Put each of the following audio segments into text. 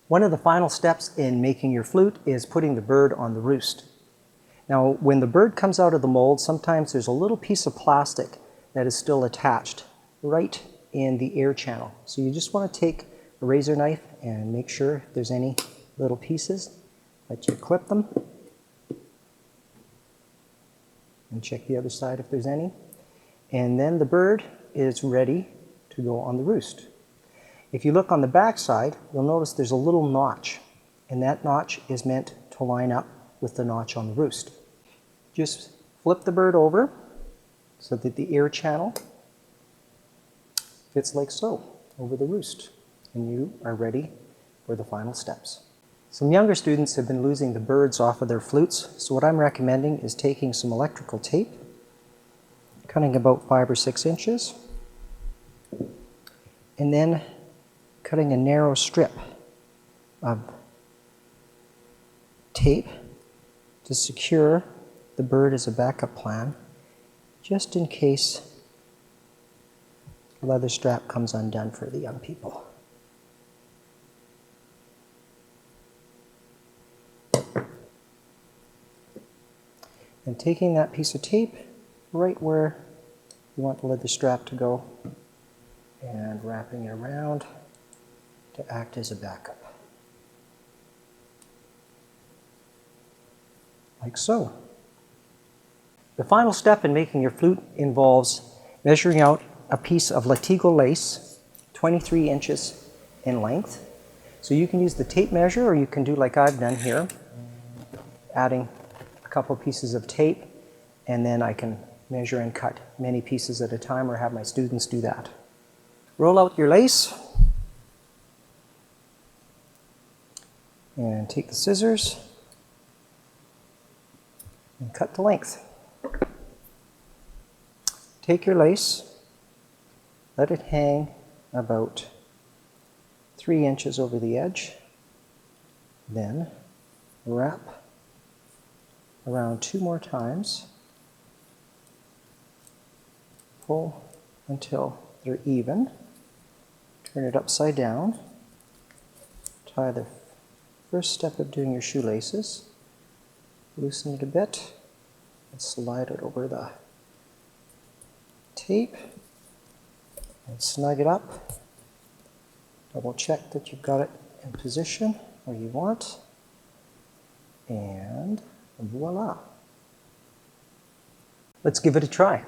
One of the final steps in making your flute is putting the bird on the roost. Now, when the bird comes out of the mold, sometimes there's a little piece of plastic that is still attached right in the air channel. So you just want to take a razor knife and make sure if there's any little pieces that you clip them. And check the other side if there's any. And then the bird is ready to go on the roost. If you look on the back side, you'll notice there's a little notch, and that notch is meant to line up with the notch on the roost. Just flip the bird over so that the air channel fits like so over the roost, and you are ready for the final steps. Some younger students have been losing the birds off of their flutes, so what I'm recommending is taking some electrical tape, cutting about 5 or 6 inches, and then cutting a narrow strip of tape to secure the bird as a backup plan, just in case the leather strap comes undone for the young people. And taking that piece of tape right where you want the leather strap to go and wrapping it around to act as a backup. Like so. The final step in making your flute involves measuring out a piece of latigo lace, 23 inches in length. So you can use the tape measure, or you can do like I've done here, adding a couple pieces of tape, and then I can measure and cut many pieces at a time, or have my students do that. Roll out your lace and take the scissors and cut the length. Take your lace, let it hang about 3 inches over the edge, then wrap around 2 more times, pull until they're even, turn it upside down, tie the first step of doing your shoelaces, loosen it a bit, and slide it over the tape, and snug it up. Double check that you've got it in position where you want, and voila. Let's give it a try.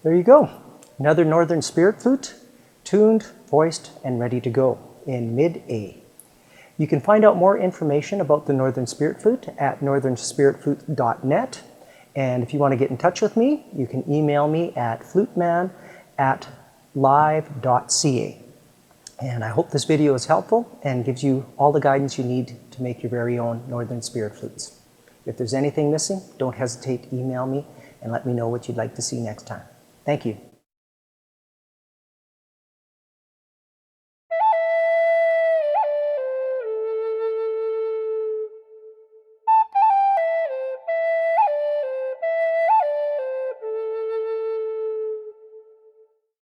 There you go, another Northern Spirit Flute, tuned, voiced, and ready to go in mid-A. You can find out more information about the Northern Spirit Flute at northernspiritflute.net, and if you want to get in touch with me, you can email me at fluteman@live.ca. And I hope this video is helpful and gives you all the guidance you need to make your very own Northern Spirit Flutes. If there's anything missing, don't hesitate to email me and let me know what you'd like to see next time. Thank you.